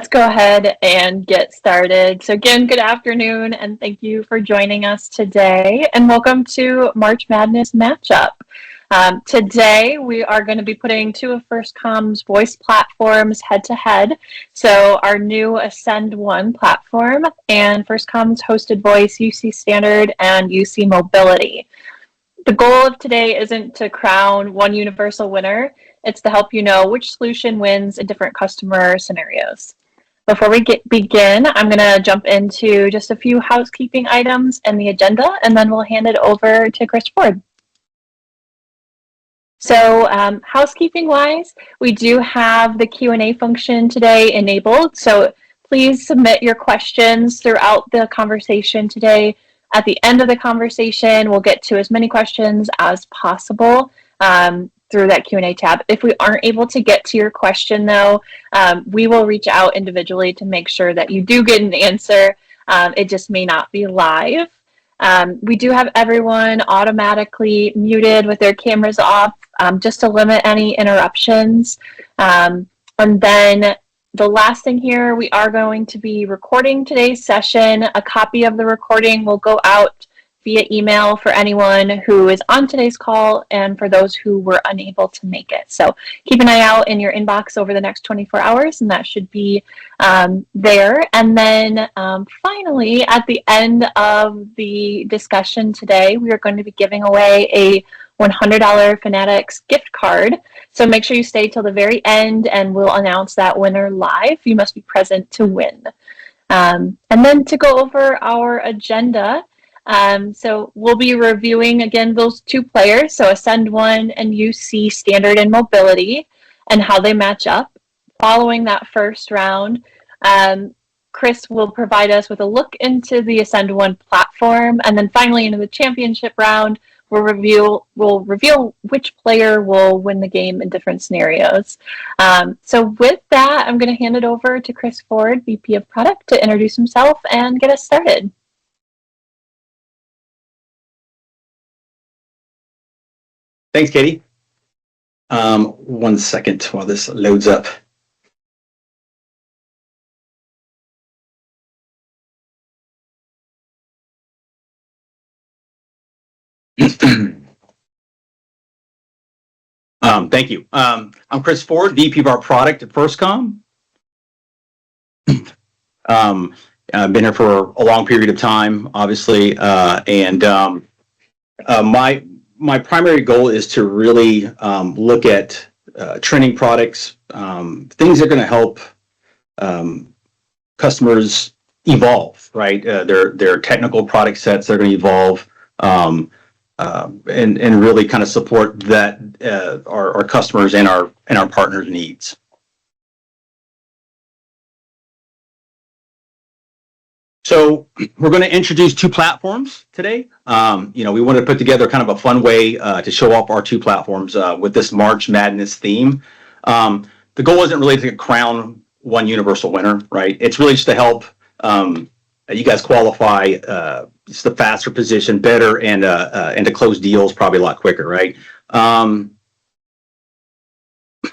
let's go ahead and get started. So again, good afternoon, and thank you for joining us today, and welcome to March Madness Matchup. Today, we are going to be putting two of FirstComm's voice platforms head-to-head. So our new AscendOne platform and FirstComm's hosted voice, UC Standard and UC Mobility. The goal of today isn't to crown one universal winner. It's to help you know which solution wins in different customer scenarios. Before we begin, I'm going to jump into just a few housekeeping items and the agenda, and then we'll hand it over to Chris Ford. So housekeeping-wise, we do have the Q&A function today enabled. So please submit your questions throughout the conversation today. At the end of the conversation, we'll get to as many questions as possible through that Q&A tab. If we aren't able to get to your question, though, we will reach out individually to make sure that you do get an answer. It just may not be live. We do have everyone automatically muted with their cameras off just to limit any interruptions. And then the last thing here, we are going to be recording today's session. A copy of the recording will go out via email for anyone who is on today's call and for those who were unable to make it. So keep an eye out in your inbox over the next 24 hours, and that should be there. And then finally, at the end of the discussion today, we are going to be giving away a $100 Fanatics gift card. So make sure you stay till the very end and we'll announce that winner live. You must be present to win. And then to go over our agenda, so we'll be reviewing, again, those two players, so AscendOne and UC Standard and Mobility, and how they match up. Following that first round, Chris will provide us with a look into the AscendOne platform, and then finally into the championship round, we'll reveal which player will win the game in different scenarios. So with that, I'm going to hand it over to Chris Ford, VP of Product, to introduce himself and get us started. Thanks, Katie. 1 second while this loads up. Thank you. I'm Chris Ford, VP of our product at FirstComm. I've been here for a long period of time, obviously, and my primary goal is to really look at trending products, things that are going to help customers evolve, right? Their technical product sets, they're going to evolve, and really kind of support that our customers and our partners' needs. So we're going to introduce two platforms today. We wanted to put together kind of a fun way to show off our two platforms with this March Madness theme. The goal isn't really to crown one universal winner, right? It's really just to help you guys qualify just the faster position, better, and to close deals probably a lot quicker, right? I'll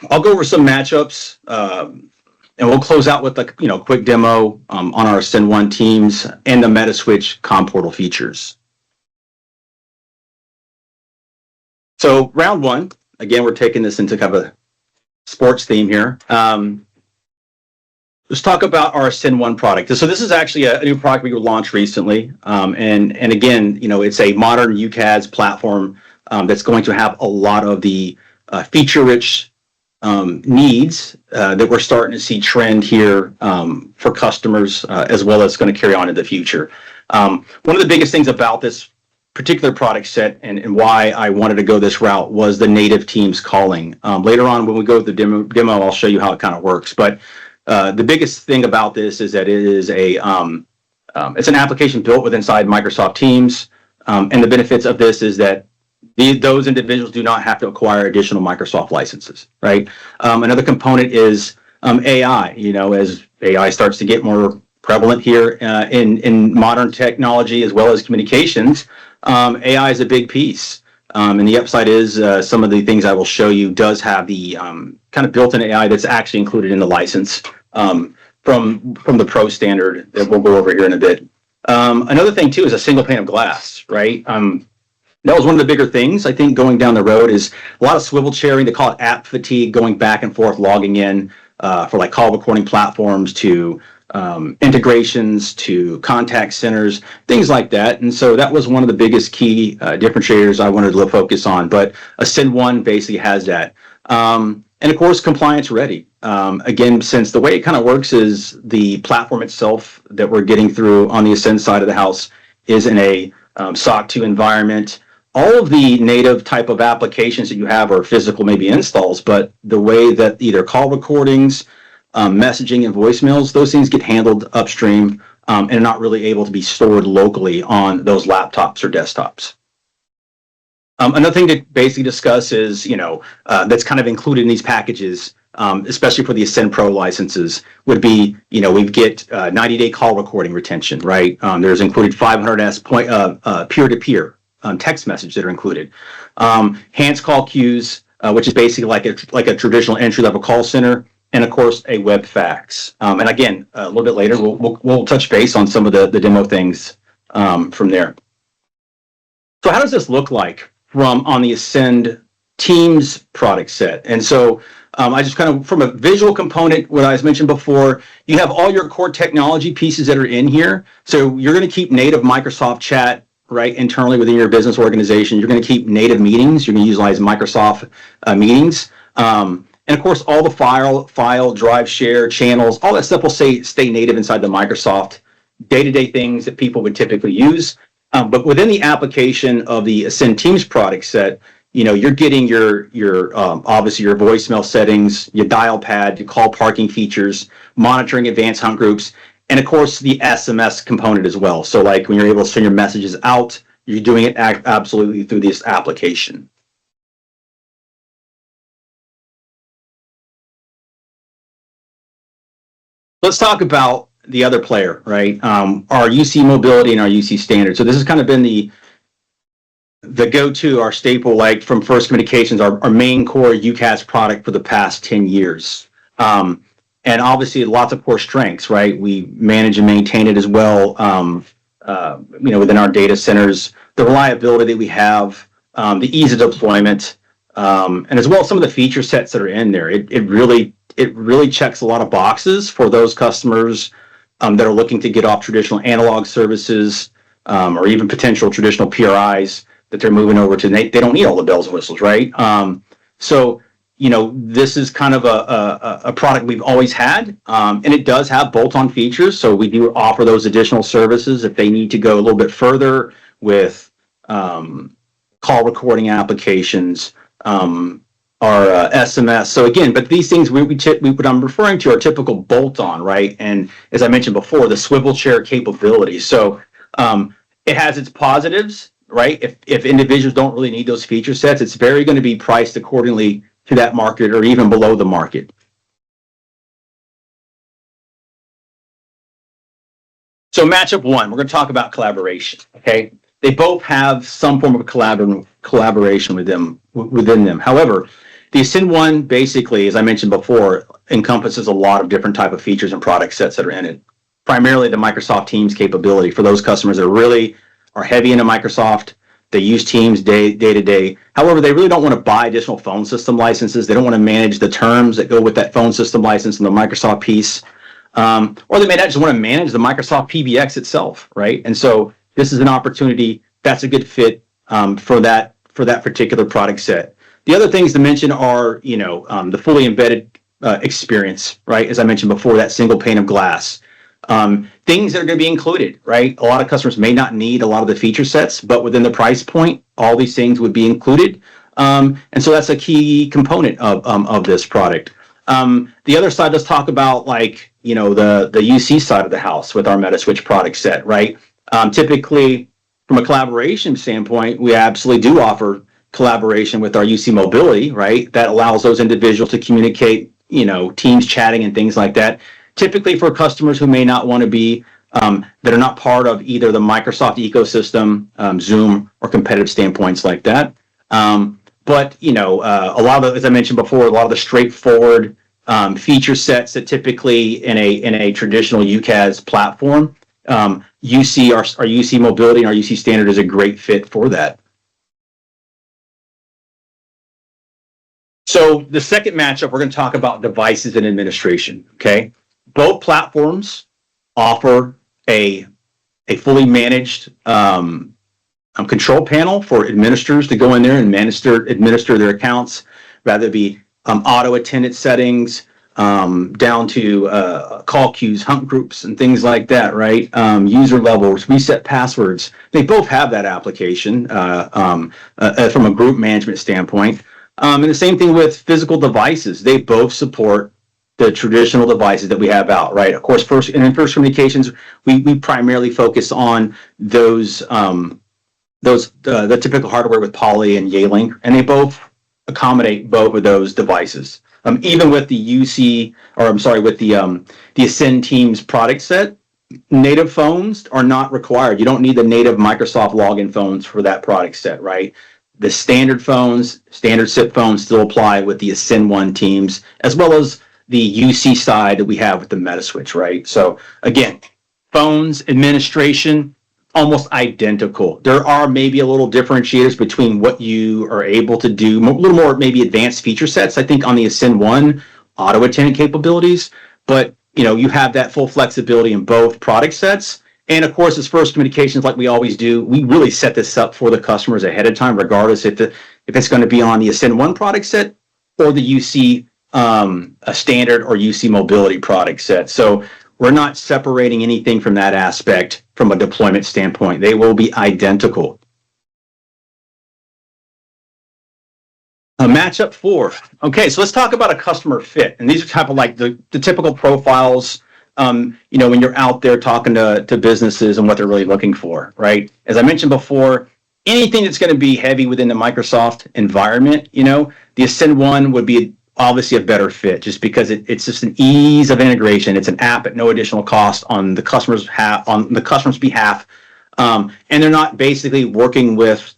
go over some matchups. And we'll close out with a quick demo on our AscendOne teams and the MetaSwitch COM portal features. So round one, again, we're taking this into kind of a sports theme here. Let's talk about our AscendOne product. So this is actually a new product we launched recently. And again, it's a modern UCaaS platform that's going to have a lot of the feature-rich needs that we're starting to see trend here for customers, as well as going to carry on in the future. One of the biggest things about this particular product set and why I wanted to go this route was the native Teams calling. Later on, when we go to the demo, I'll show you how it kind of works. But the biggest thing about this is that it is it's an application built with inside Microsoft Teams, and the benefits of this is that those individuals do not have to acquire additional Microsoft licenses, right? Another component is AI. As AI starts to get more prevalent here in modern technology as well as communications, AI is a big piece. And the upside is some of the things I will show you does have the kind of built-in AI that's actually included in the license from the Pro standard that we'll go over here in a bit. Another thing too is a single pane of glass, right? That was one of the bigger things, I think, going down the road is a lot of swivel chairing. They call it app fatigue, going back and forth, logging in for like call recording platforms to integrations to contact centers, things like that. And so that was one of the biggest key differentiators I wanted to focus on. But AscendOne basically has that. And of course, compliance ready. Again, since the way it kind of works is the platform itself that we're getting through on the Ascend side of the house is in a SOC 2 environment. All of the native type of applications that you have are physical, maybe installs, but the way that either call recordings, messaging, and voicemails, those things get handled upstream and are not really able to be stored locally on those laptops or desktops. Another thing to basically discuss is, that's kind of included in these packages, especially for the Ascend Pro licenses, would be, we get 90-day call recording retention, right? There's included 500S peer-to-peer text message that are included. Hands call queues, which is basically like a traditional entry-level call center, and of course a web fax. And again, a little bit later, we'll touch base on some of the demo things from there. So how does this look like on the Ascend Teams product set? And so I just kind of, from a visual component, what I mentioned before, you have all your core technology pieces that are in here. So you're going to keep native Microsoft chat, right, internally within your business organization. You're going to keep native meetings. You're going to utilize Microsoft meetings. And of course, all the file, drive, share, channels, all that stuff will stay native inside the Microsoft day-to-day things that people would typically use. But within the application of the Ascend Teams product set, you're getting your obviously your voicemail settings, your dial pad, your call parking features, monitoring advanced hunt groups, and of course the SMS component as well. So like when you're able to send your messages out, you're doing it absolutely through this application. Let's talk about the other player, right? Our UC mobility and our UC standard. So this has kind of been the go-to, our staple, like from First Communications, our main core UCaaS product for the past 10 years. And obviously lots of core strengths, right? We manage and maintain it as well, within our data centers, the reliability that we have, the ease of deployment, and as well as some of the feature sets that are in there. It really checks a lot of boxes for those customers that are looking to get off traditional analog services or even potential traditional PRIs that they're moving over to. They don't need all the bells and whistles, right? So this is kind of a product we've always had, and it does have bolt-on features. So we do offer those additional services if they need to go a little bit further with call recording applications, our SMS. So again, but these things what I'm referring to are typical bolt-on, right? And as I mentioned before, the swivel chair capability. So it has its positives, right? If individuals don't really need those feature sets, it's very going to be priced accordingly to that market or even below the market. So matchup one, we're going to talk about collaboration, okay? They both have some form of collaboration within them. However, the AscendOne basically, as I mentioned before, encompasses a lot of different type of features and product sets that are in it. Primarily the Microsoft Teams capability for those customers that really are heavy into Microsoft. They use Teams day to day. However, they really don't want to buy additional phone system licenses. They don't want to manage the terms that go with that phone system license and the Microsoft piece. Or they may not just want to manage the Microsoft PBX itself, right? And so this is an opportunity that's a good fit for that particular product set. The other things to mention are, the fully embedded experience, right? As I mentioned before, that single pane of glass. Things that are going to be included, right? A lot of customers may not need a lot of the feature sets, but within the price point, all these things would be included. And so that's a key component of this product. The other side, let's talk about the UC side of the house with our Metaswitch product set, right? Typically, from a collaboration standpoint, we absolutely do offer collaboration with our UC mobility, right? That allows those individuals to communicate, Teams chatting and things like that. Typically for customers who may not want to be, that are not part of either the Microsoft ecosystem, Zoom, or competitive standpoints like that. But, a lot of, as I mentioned before, a lot of the straightforward feature sets that typically in a traditional UCaaS platform, our UC mobility and our UC standard is a great fit for that. So the second matchup, we're going to talk about devices and administration. Okay, both platforms offer a fully managed control panel for administrators to go in there and administer their accounts, rather it be auto attendant settings, down to call queues, hunt groups, and things like that, right? User levels, reset passwords. They both have that application from a group management standpoint. And the same thing with physical devices. They both support the traditional devices that we have out, right? Of course, in First Communications, we primarily focus on those the typical hardware with Poly and Yealink, and they both accommodate both of those devices. Even with the with the Ascend Teams product set, native phones are not required. You don't need the native Microsoft login phones for that product set, right? The standard phones, standard SIP phones still apply with the AscendOne Teams, as well as the UC side that we have with the Metaswitch, right? So again, phones, administration, almost identical. There are maybe a little differentiators between what you are able to do, a little more maybe advanced feature sets, I think, on the AscendOne auto attendant capabilities, but you have that full flexibility in both product sets. And of course, as First Communications, like we always do, we really set this up for the customers ahead of time, regardless if it's going to be on the AscendOne product set or the UC a standard or UC mobility product set. So we're not separating anything from that aspect from a deployment standpoint. They will be identical. Matchup 4. Okay, so let's talk about a customer fit. And these are type of like the typical profiles, when you're out there talking to businesses and what they're really looking for, right? As I mentioned before, anything that's going to be heavy within the Microsoft environment, the AscendOne would be obviously a better fit, just because it's just an ease of integration. It's an app at no additional cost on the customer's behalf, and they're not basically working with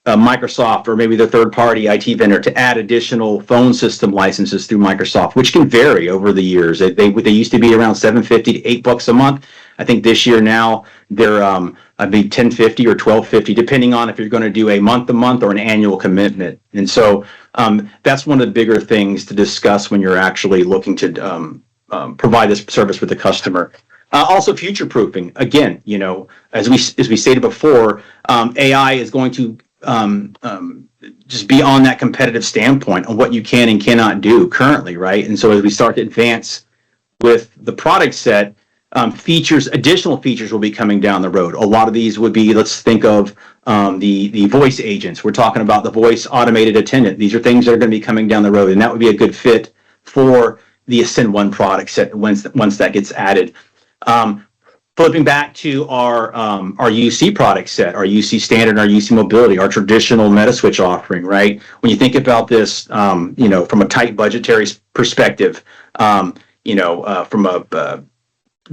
Microsoft or maybe the third-party IT vendor to add additional phone system licenses through Microsoft, which can vary over the years. They used to be around $750 to $8 a month. I think this year now they're $10.50 or $12.50, depending on if you're going to do a month-to-month or an annual commitment. And so that's one of the bigger things to discuss when you're actually looking to provide this service with the customer. Also, future-proofing. Again, as we stated before, AI is going to just be on that competitive standpoint on what you can and cannot do currently, right? And so as we start to advance with the product set, additional features will be coming down the road. A lot of these would be, let's think of the voice agents. We're talking about the voice automated attendant. These are things that are going to be coming down the road, and that would be a good fit for the AscendOne product set once that gets added. Flipping back to our UC product set, our UC standard, our UC mobility, our traditional Metaswitch offering, right? When you think about this, from a tight budgetary perspective, the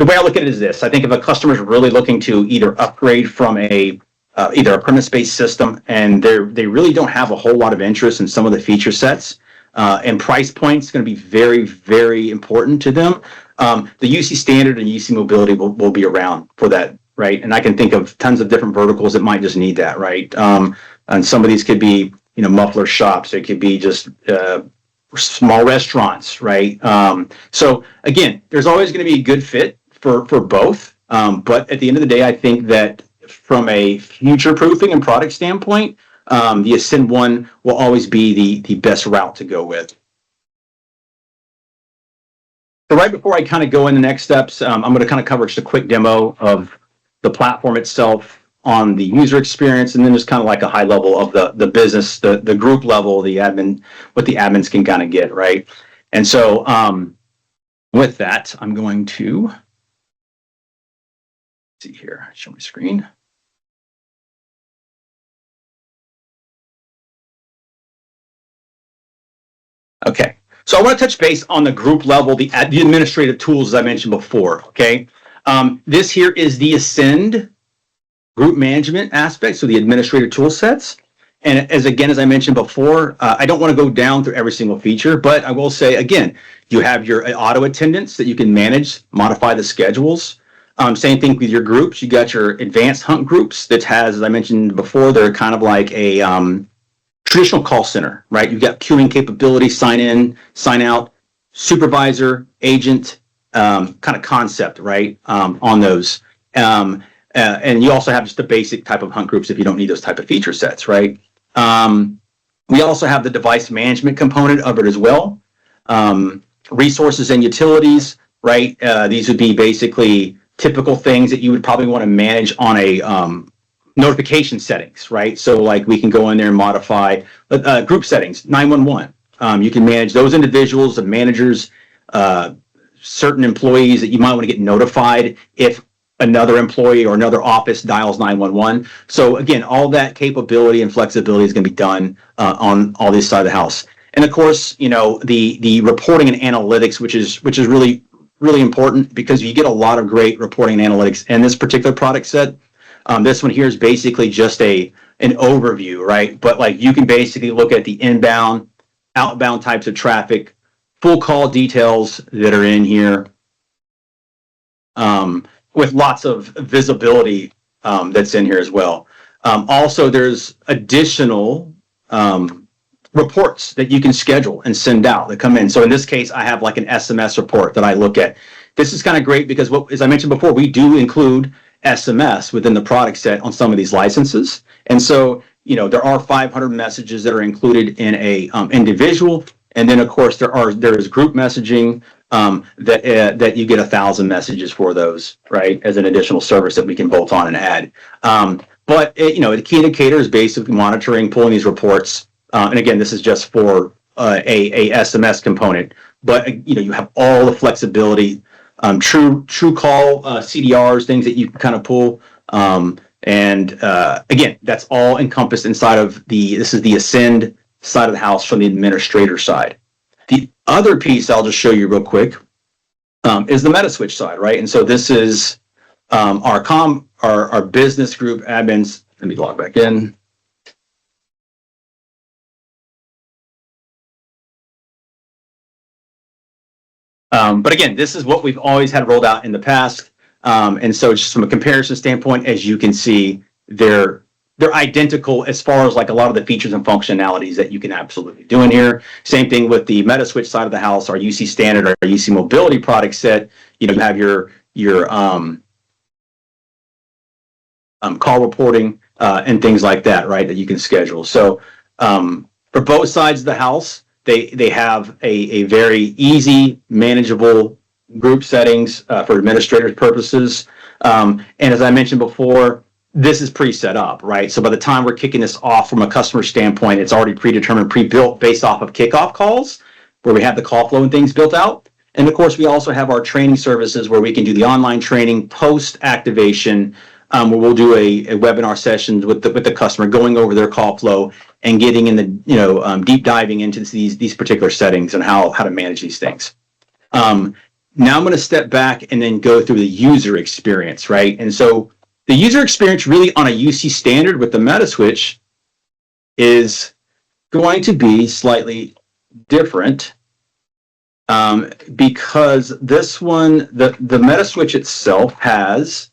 way I look at it is this: I think if a customer is really looking to either upgrade from either a premise-based system and they really don't have a whole lot of interest in some of the feature sets, and price points going to be very, very important to them, the UC standard and UC mobility will be around for that, right? And I can think of tons of different verticals that might just need that, right? And some of these could be, muffler shops. It could be just small restaurants, right? So again, there's always going to be a good fit for both. But at the end of the day, I think that from a future-proofing and product standpoint, the AscendOne will always be the best route to go with. So right before I kind of go into next steps, I'm going to kind of cover just a quick demo of the platform itself on the user experience, and then just kind of like a high level of the business, the group level, what the admins can kind of get, right? And so with that, I'm going to see here, show my screen. Okay, so I want to touch base on the group level, the administrative tools, as I mentioned before, okay? This here is the Ascend group management aspect, so the administrative tool sets. And as I mentioned before, I don't want to go down through every single feature, but I will say again, you have your auto attendance that you can manage, modify the schedules. Same thing with your groups. You got your advanced hunt groups that has, as I mentioned before, they're kind of like a traditional call center, right? You've got queuing capability, sign in, sign out, supervisor, agent, kind of concept, right? On those. And you also have just the basic type of hunt groups if you don't need those type of feature sets, right? We also have the device management component of it as well. Resources and utilities, right? These would be basically typical things that you would probably want to manage on a notification settings, right? So like we can go in there and modify group settings, 911. You can manage those individuals, the managers, certain employees that you might want to get notified if another employee or another office dials 911. So again, all that capability and flexibility is going to be done on all this side of the house. And of course, you know, the reporting and analytics, which is really, really important because you get a lot of great reporting and analytics in this particular product set. This one here is basically just an overview, right? But like you can basically look at the inbound, outbound types of traffic, full call details that are in here. With lots of visibility that's in here as well. Also, there's additional reports that you can schedule and send out that come in. So in this case, I have like an SMS report that I look at. This is kind of great because, as I mentioned before, we do include SMS within the product set on some of these licenses. And so, you know, there are 500 messages that are included in a individual. And then, of course, there is group messaging that you get 1,000 messages for those, right, as an additional service that we can bolt on and add. But you know, the key indicator is basically monitoring, pulling these reports. And again, this is just for a SMS component. But you know, you have all the flexibility, true call CDRs, things that you can kind of pull. And again, that's all encompassed inside of this is the Ascend side of the house from the administrator side. The other piece I'll just show you real quick is the Metaswitch side, right? And so this is our business group admins. Let me log back in. But again, this is what we've always had rolled out in the past. And so just from a comparison standpoint, as you can see, they're identical as far as like a lot of the features and functionalities that you can absolutely do in here. Same thing with the Metaswitch side of the house, our UC standard, our UC mobility product set. You know, you have your call reporting and things like that, right? That you can schedule. So for both sides of the house, they have a very easy, manageable group settings for administrative purposes. And as I mentioned before, this is pre-set up, right? So by the time we're kicking this off from a customer standpoint, it's already predetermined, pre-built based off of kickoff calls, where we have the call flow and things built out. And of course, we also have our training services where we can do the online training post-activation, where we'll do a webinar sessions with the customer, going over their call flow and getting in the deep diving into these particular settings and how to manage these things. Now I'm going to step back and then go through the user experience, right? And so the user experience really on a UC standard with the Metaswitch is going to be slightly different because this one, the Metaswitch itself has,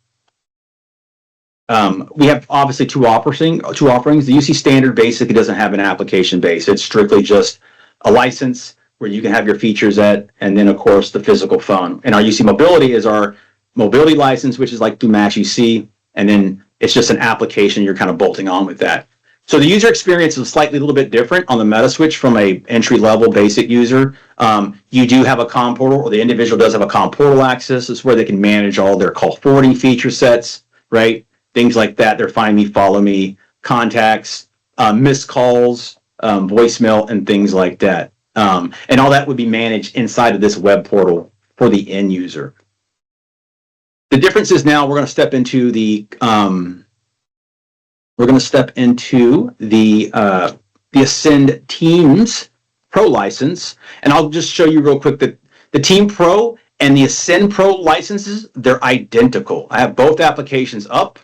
we have obviously two offerings. The UC standard basically doesn't have an application base. It's strictly just a license where you can have your features at, and then of course the physical phone. And our UC mobility is our mobility license, which is like through Match UC. And then it's just an application you're kind of bolting on with that. So the user experience is slightly a little bit different on the Metaswitch from a entry-level basic user. You do have a COM portal, or the individual does have a COM portal access. It's where they can manage all their call forwarding feature sets, right? Things like that. Their find me, follow me, contacts, missed calls, voicemail, and things like that. And all that would be managed inside of this web portal for the end user. The difference is now we're going to step into the Ascend Teams Pro license, and I'll just show you real quick that the Team Pro and the Ascend Pro licenses, they're identical. I have both applications up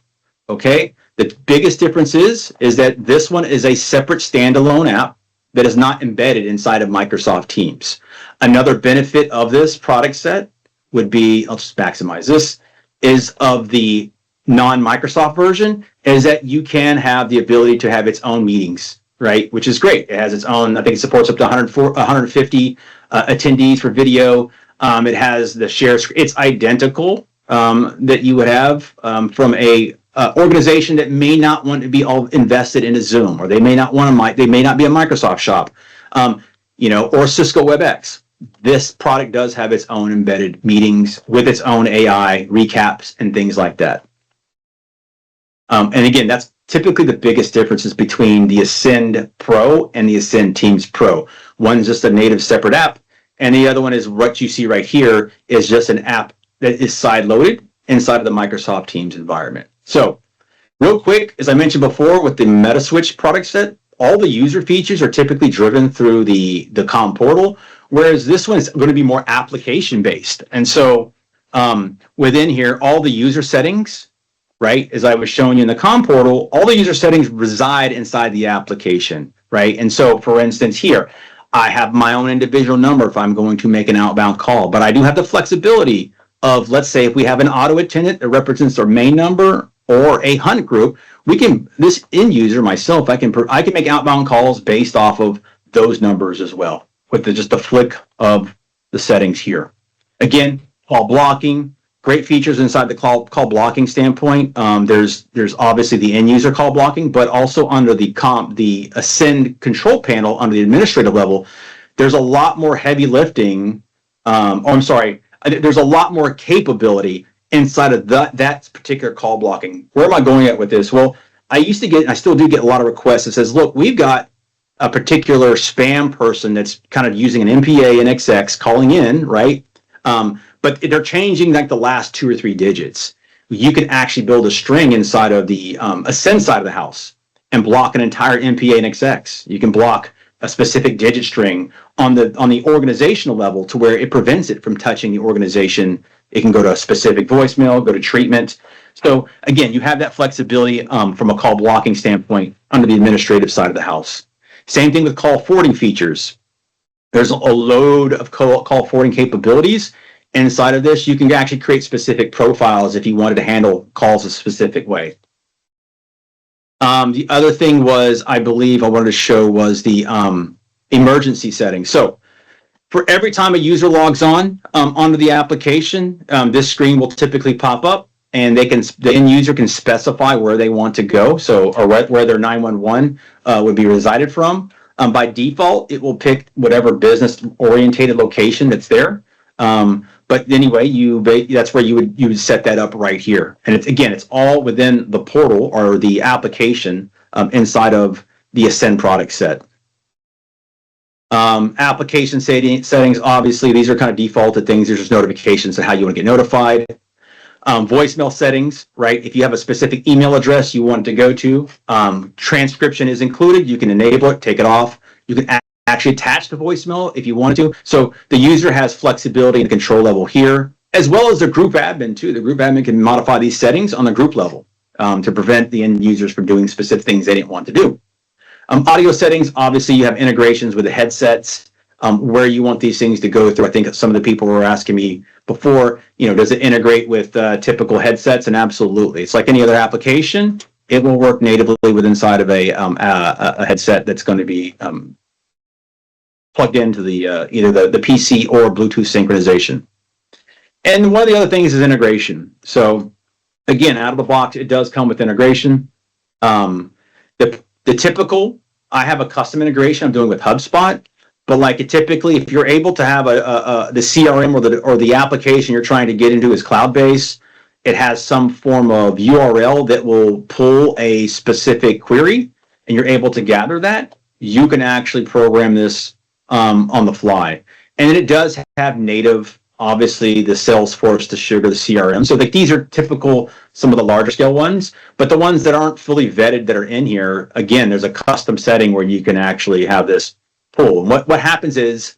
Okay, the biggest difference is that this one is a separate standalone app that is not embedded inside of Microsoft Teams. Another benefit of this product set would be, I'll just maximize this, is of the non-Microsoft version, is that you can have the ability to have its own meetings, right? Which is great. It has its own, I think it supports up to 150 attendees for video. It has the share screen. It's identical that you would have from a organization that may not want to be all invested in a Zoom, or they may not want to, they may not be a Microsoft shop, or Cisco WebEx. This product does have its own embedded meetings with its own AI recaps and things like that. And again, that's typically the biggest differences between the Ascend Pro and the Ascend Teams Pro. One's just a native separate app, and the other one is what you see right here is just an app that is side-loaded inside of the Microsoft Teams environment. So real quick, as I mentioned before, with the Metaswitch product set, all the user features are typically driven through the COM portal, whereas this one is going to be more application-based. And so within here, all the user settings, right, as I was showing you in the COM portal, all the user settings reside inside the application, right? And so, for instance, here, I have my own individual number if I'm going to make an outbound call, but I do have the flexibility of, let's say, if we have an auto attendant that represents our main number or a hunt group, we can, this end user, myself, I can make outbound calls based off of those numbers as well, with just the flick of the settings here. Again, call blocking, great features inside the call blocking standpoint. There's obviously the end user call blocking, but also under the Ascend control panel under the administrative level, there's a lot more heavy lifting. There's a lot more capability inside of that particular call blocking. Where am I going at with this? Well, I used to get, and I still do get a lot of requests that says, look, we've got a particular spam person that's kind of using an MPA and XX calling in, right? But they're changing like the last 2 or 3 digits. You can actually build a string inside of the Ascend side of the house and block an entire MPA and XX. You can block a specific digit string on the organizational level to where it prevents it from touching the organization. It can go to a specific voicemail, go to treatment. So again, you have that flexibility from a call blocking standpoint under the administrative side of the house. Same thing with call forwarding features. There's a load of call forwarding capabilities. Inside of this, you can actually create specific profiles if you wanted to handle calls a specific way. The other thing was, I believe I wanted to show was the emergency settings. So for every time a user logs on onto the application, this screen will typically pop up, and the end user can specify where they want to go, or where their 911 would be resided from. By default, it will pick whatever business-orientated location that's there. But anyway, that's where you would set that up right here. And it's all within the portal or the application inside of the Ascend product set. Application settings, obviously, these are kind of defaulted things. There's just notifications of how you want to get notified. Voicemail settings, right? If you have a specific email address you want to go to, transcription is included. You can enable it, take it off. You can actually attach the voicemail if you wanted to. So the user has flexibility and control level here, as well as the group admin too. The group admin can modify these settings on the group level to prevent the end users from doing specific things they didn't want to do. Audio settings, obviously you have integrations with the headsets, where you want these things to go through. I think some of the people were asking me before, does it integrate with typical headsets? And absolutely. It's like any other application. It will work natively inside of a headset that's going to be plugged into the either the PC or Bluetooth synchronization. And one of the other things is integration. So again, out of the box, it does come with integration. The typical, I have a custom integration I'm doing with HubSpot, but like typically, if you're able to have the CRM or the application you're trying to get into is cloud-based, it has some form of URL that will pull a specific query, and you're able to gather that, you can actually program this on the fly. And then it does have native, obviously, the Salesforce to sugar the CRM. So these are typical, some of the larger scale ones, but the ones that aren't fully vetted that are in here, again, there's a custom setting where you can actually have this pull. And what happens is,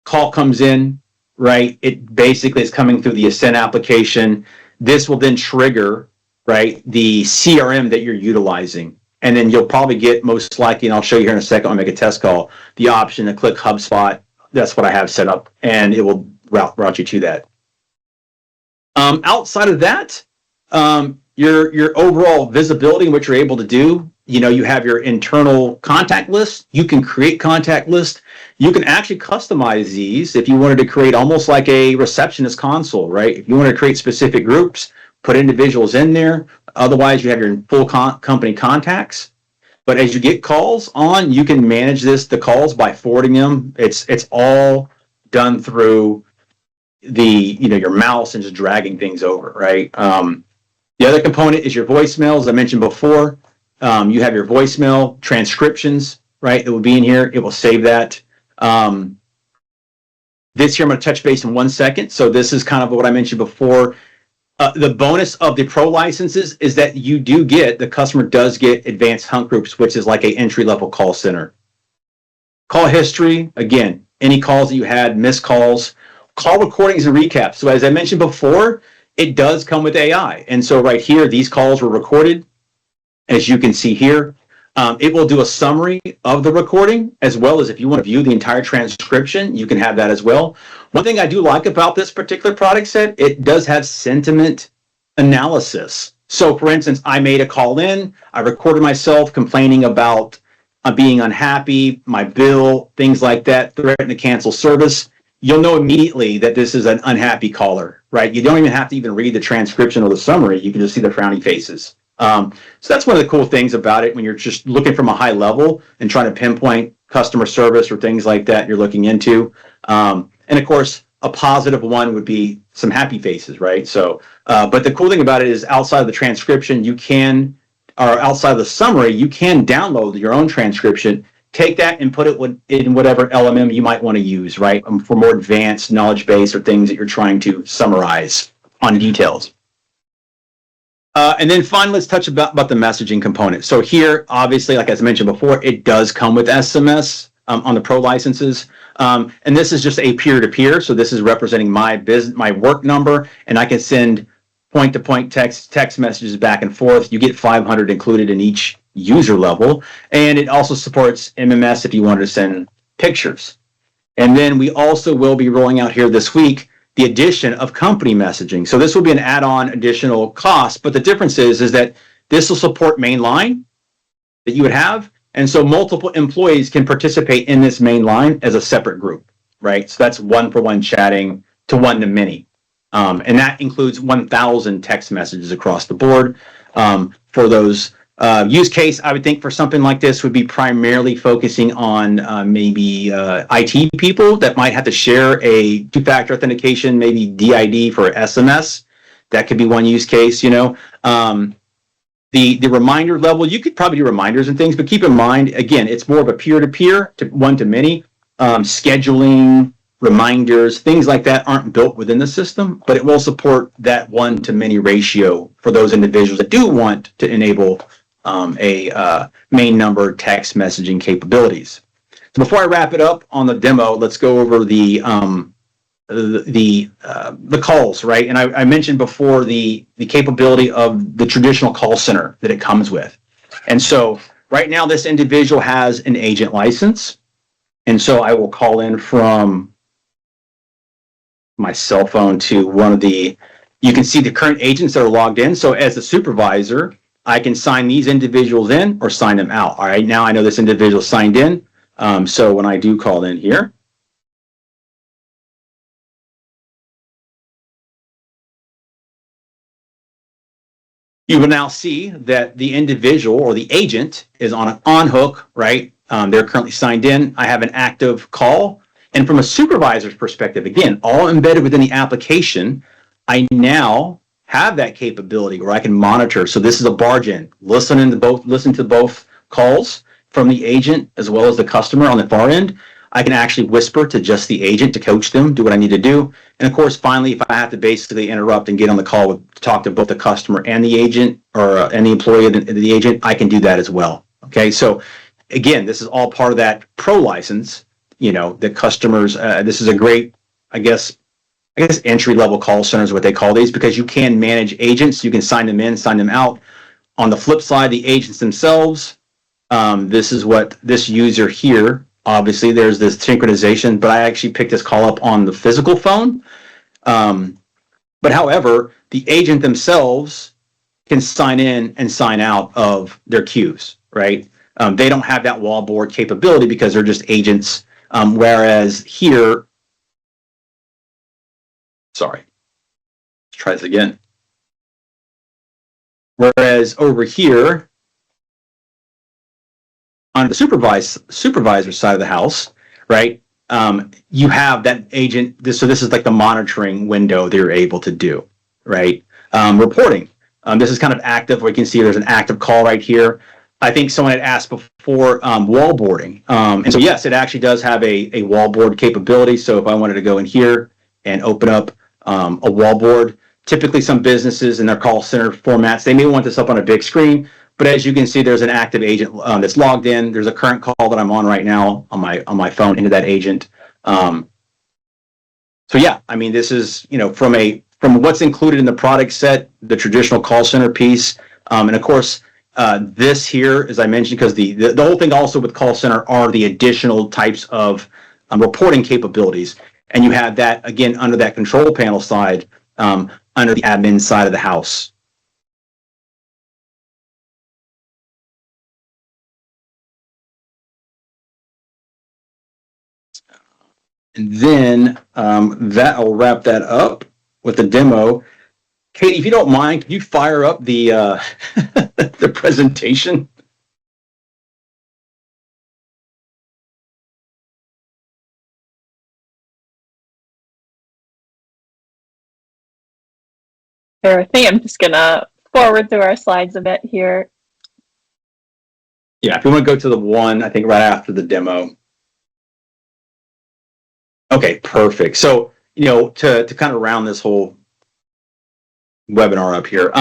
call comes in, right? It basically is coming through the Ascend application. This will then trigger, right, the CRM that you're utilizing. And then you'll probably get, most likely, and I'll show you here in a second, I'll make a test call, the option to click HubSpot. That's what I have set up, and it will route you to that. Outside of that, your overall visibility and what you're able to do, you have your internal contact list. You can create contact lists. You can actually customize these if you wanted to create almost like a receptionist console, right? If you want to create specific groups, put individuals in there. Otherwise, you have your full company contacts. But as you get calls on, you can manage the calls by forwarding them. It's all done through your mouse and just dragging things over, right? The other component is your voicemail, as I mentioned before. You have your voicemail transcriptions, right? It will be in here. It will save that. This here, I'm going to touch base in 1 second. So this is kind of what I mentioned before. The bonus of the pro licenses is that the customer does get advanced hunt groups, which is like an entry-level call center. Call history, again, any calls that you had, missed calls, call recordings and recaps. So as I mentioned before, it does come with AI. And so right here, these calls were recorded. As you can see here, it will do a summary of the recording, as well as if you want to view the entire transcription, you can have that as well. One thing I do like about this particular product set, it does have sentiment analysis. So for instance, I made a call in, I recorded myself complaining about being unhappy, my bill, things like that, threatening to cancel service. You'll know immediately that this is an unhappy caller, right? You don't even have to even read the transcription or the summary. You can just see the frowny faces. So that's one of the cool things about it when you're just looking from a high level and trying to pinpoint customer service or things like that you're looking into. And of course, a positive one would be some happy faces, right? So, but the cool thing about it is outside of the transcription, or outside of the summary, you can download your own transcription, take that and put it in whatever LMM you might want to use, right? For more advanced knowledge base or things that you're trying to summarize on details. And then finally, let's touch about the messaging component. So here, obviously, like as I mentioned before, it does come with SMS on the pro licenses. And this is just a peer-to-peer. So this is representing my work number, and I can send point-to-point text messages back and forth. You get 500 included in each user level. And it also supports MMS if you wanted to send pictures. And then we also will be rolling out here this week the addition of company messaging. So this will be an add-on additional cost, but the difference is that this will support mainline that you would have. And so multiple employees can participate in this main line as a separate group, right? So that's one-for-one chatting to one-to-many. And that includes 1,000 text messages across the board. For those use case, I would think for something like this would be primarily focusing on maybe IT people that might have to share a two-factor authentication, maybe DID for SMS. That could be one use case, The reminder level, you could probably do reminders and things, but keep in mind, again, it's more of a peer-to-peer to one-to-many. Scheduling, reminders, things like that aren't built within the system, but it will support that one-to-many ratio for those individuals that do want to enable a main number text messaging capabilities. So before I wrap it up on the demo, let's go over the calls, right? And I mentioned before the capability of the traditional call center that it comes with. And so right now this individual has an agent license. And so I will call in from my cell phone to one of you can see the current agents that are logged in. So as the supervisor, I can sign these individuals in or sign them out. All right, now I know this individual signed in. So when I do call in here, you will now see that the individual or the agent is on an on hook, right? They're currently signed in. I have an active call. And from a supervisor's perspective, again, all embedded within the application, I now have that capability where I can monitor. So this is a barge in, listen to both calls from the agent as well as the customer on the far end. I can actually whisper to just the agent to coach them, do what I need to do. And of course, finally, if I have to basically interrupt and get on the call to talk to both the customer and the agent or and the employee of the agent, I can do that as well. Okay, so again, this is all part of that pro license, the customers, this is a great, I guess, I guess entry-level call centers, what they call these, because you can manage agents. You can sign them in, sign them out. On the flip side, the agents themselves, this is what this user here, obviously there's this synchronization, but I actually picked this call up on the physical phone. But however, the agent themselves can sign in and sign out of their queues, right? They don't have that wallboard capability because they're just agents. Whereas here, sorry, let's try this again. Whereas over here, on the supervisor side of the house, right, you have that agent. So this is like the monitoring window they're able to do, right? Reporting. This is kind of active. We can see there's an active call right here. I think someone had asked before wallboarding. And so, yes, it actually does have a wallboard capability. So if I wanted to go in here and open up a wallboard, typically some businesses in their call center formats, they may want this up on a big screen. But as you can see, there's an active agent that's logged in. There's a current call that I'm on right now on my phone into that agent. So yeah, I mean, this is, you know, from what's included in the product set, the traditional call center piece, and of course, this here, as I mentioned, because the whole thing also with call center are the additional types of reporting capabilities, and you have that again under that control panel side, under the admin side of the house. And then that will wrap that up with the demo. Katie, if you don't mind, can you fire up the the presentation? Bear with me. I'm just gonna forward through our slides a bit here. Yeah, if you want to go to the one, I think right after the demo. Okay, perfect. So, you know, to kind of round this whole webinar up here,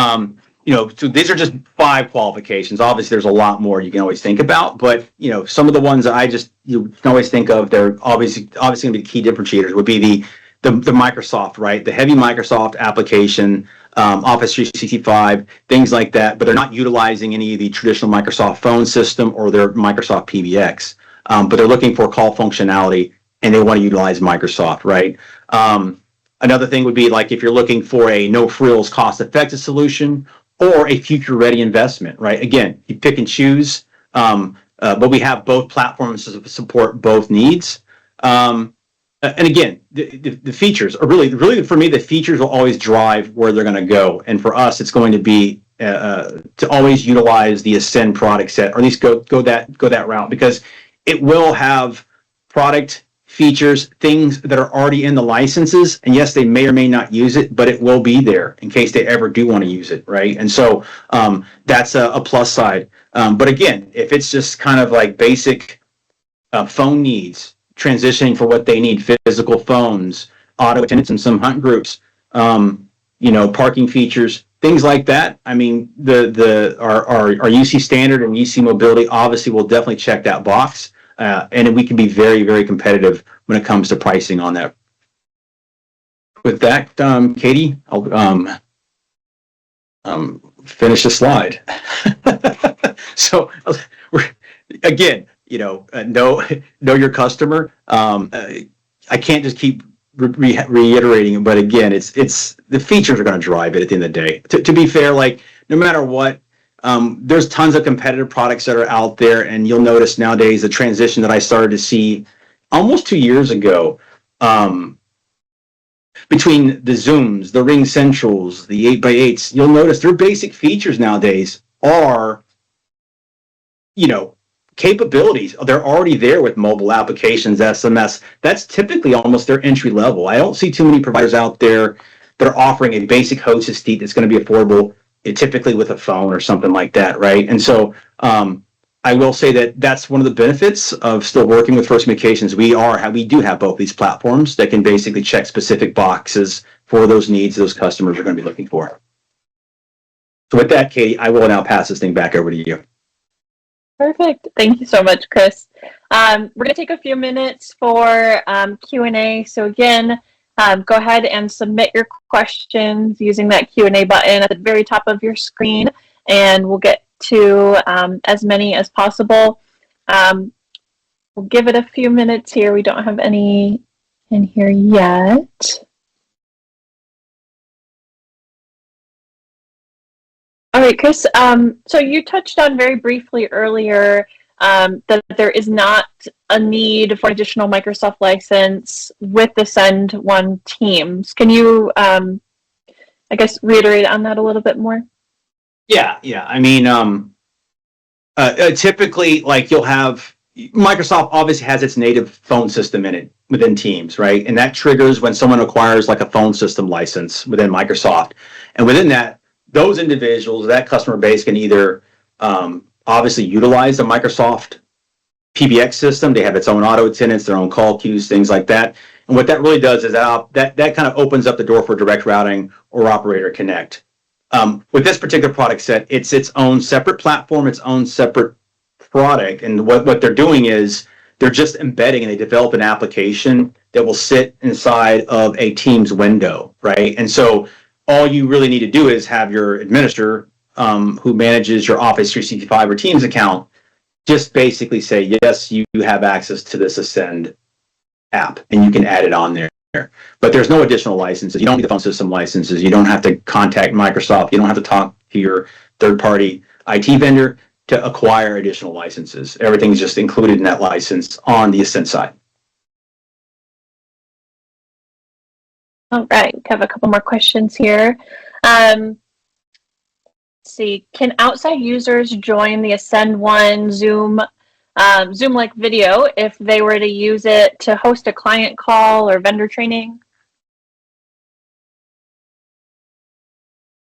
you know, so these are just 5 qualifications. Obviously, there's a lot more you can always think about, but you know, some of the ones that you can always think of, they're obviously going to be key differentiators. Would be the Microsoft, right? The heavy Microsoft application, Office 365, things like that, but they're not utilizing any of the traditional Microsoft phone system or their Microsoft PBX, but they're looking for call functionality and they want to utilize Microsoft, right? Another thing would be like if you're looking for a no-frills, cost-effective solution or a future-ready investment, right? Again, you pick and choose, but we have both platforms to support both needs. And again, the features are really for me, the features will always drive where they're going to go. And for us, it's going to be to always utilize the Ascend product set, or at least go that route, because it will have product features, things that are already in the licenses. And yes, they may or may not use it, but it will be there in case they ever do want to use it, right? And so that's a plus side. But again, if it's just kind of like basic phone needs, transitioning for what they need, physical phones, auto attendance, and some hunt groups, you know, parking features, things like that. I mean, our UC standard and UC mobility obviously will definitely check that box. And we can be very, very competitive when it comes to pricing on that. With that, Katie, I'll finish the slide. So again, you know, know your customer. I can't just keep reiterating it, but again, it's the features are going to drive it at the end of the day. To be fair, like no matter what. There's tons of competitive products that are out there, and you'll notice nowadays the transition that I started to see almost 2 years ago between the Zooms, the Ring Centrals, the 8x8s. You'll notice their basic features nowadays are, you know, capabilities. They're already there with mobile applications, SMS. That's typically almost their entry level. I don't see too many providers out there that are offering a basic hosted seat that's going to be affordable, typically with a phone or something like that, right? And so I will say that that's one of the benefits of still working with First Communications. We do have both these platforms that can basically check specific boxes for those needs those customers are going to be looking for. So with that, Katie, I will now pass this thing back over to you. Perfect. Thank you so much, Chris. We're going to take a few minutes for Q&A. So again, Go ahead and submit your questions using that Q&A button at the very top of your screen, and we'll get to as many as possible. We'll give it a few minutes here. We don't have any in here yet. All right, Chris, so you touched on very briefly earlier that there is not a need for additional Microsoft license with the AscendOne Teams. Can you, I guess, reiterate on that a little bit more? Yeah. I mean, typically, like you'll have Microsoft obviously has its native phone system in it within Teams, right? And that triggers when someone acquires like a phone system license within Microsoft. And within that, those individuals, that customer base can either obviously utilize the Microsoft PBX system. They have its own auto attendants, their own call queues, things like that. And what that really does is that kind of opens up the door for direct routing or operator connect. With this particular product set, it's its own separate platform, its own separate product. And what they're doing is they're just embedding and they develop an application that will sit inside of a Teams window, right? And so all you really need to do is have your administrator who manages your Office 365 or Teams account just basically say, yes, you have access to this Ascend app, and you can add it on there. But there's no additional licenses. You don't need the phone system licenses. You don't have to contact Microsoft. You don't have to talk to your third-party IT vendor to acquire additional licenses. Everything's just included in that license on the Ascend side. All right, we have a couple more questions here. Let's see, can outside users join the AscendOne Zoom-like video if they were to use it to host a client call or vendor training?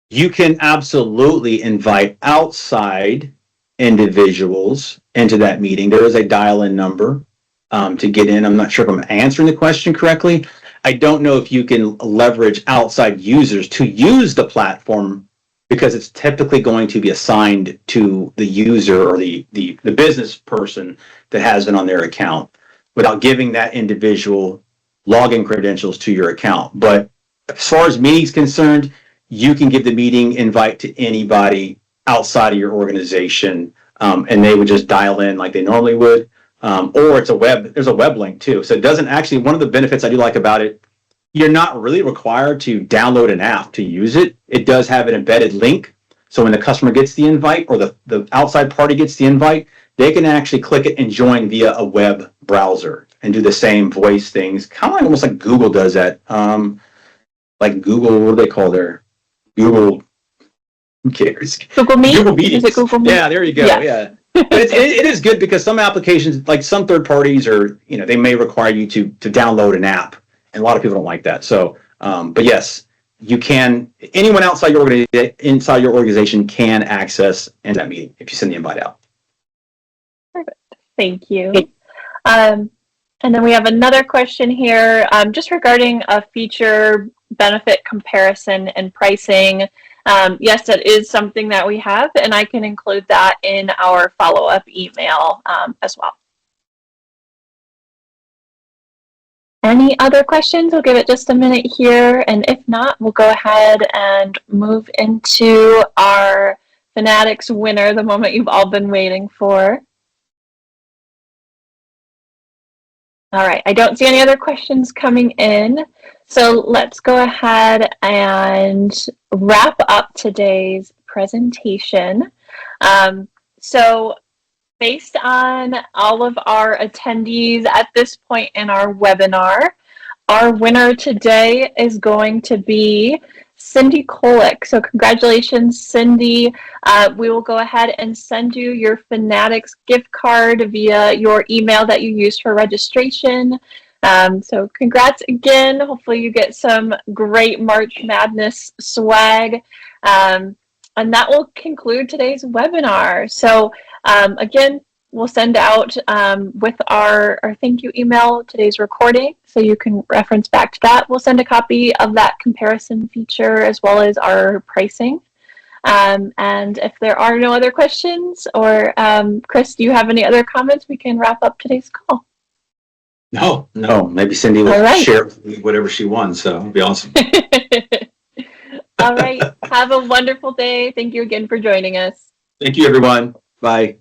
You can absolutely invite outside individuals into that meeting. There is a dial-in number to get in. I'm not sure if I'm answering the question correctly. I don't know if you can leverage outside users to use the platform because it's typically going to be assigned to the user or the business person that has it on their account without giving that individual login credentials to your account. But as far as meetings concerned, you can give the meeting invite to anybody outside of your organization, and they would just dial in like they normally would. Or there's a web link too. So it doesn't actually, one of the benefits I do like about it, you're not really required to download an app to use it. It does have an embedded link. So when the customer gets the invite or the outside party gets the invite, they can actually click it and join via a web browser and do the same voice things. Kind of almost like Google does that. Like Google, what do they call their Google? Who cares? Google Meet? Google Meetings. Is it Google Meet? Yeah, there you go. Yeah. But it is good because some applications, like some third parties, are they may require you to download an app, and a lot of people don't like that. So, but yes, you can. Anyone outside your organization can access into that meeting if you send the invite out. Perfect. Thank you. And then we have another question here, just regarding a feature benefit comparison and pricing. Yes, that is something that we have, and I can include that in our follow-up email as well. Any other questions? We'll give it just a minute here, and if not, we'll go ahead and move into our Fanatics winner, the moment you've all been waiting for. All right, I don't see any other questions coming in, so let's go ahead and wrap up today's presentation. So based on all of our attendees at this point in our webinar, our winner today is going to be Cindy Kolick. So congratulations, Cindy. We will go ahead and send you your Fanatics gift card via your email that you used for registration. So congrats again. Hopefully you get some great March Madness swag. And that will conclude today's webinar. So again, we'll send out with our thank you email today's recording, so you can reference back to that. We'll send a copy of that comparison feature as well as our pricing. And if there are no other questions, or Chris, do you have any other comments, we can wrap up today's call. No, maybe Cindy will All right. share with me whatever she won, so it'll be awesome. All right. Have a wonderful day. Thank you again for joining us. Thank you, everyone. Bye.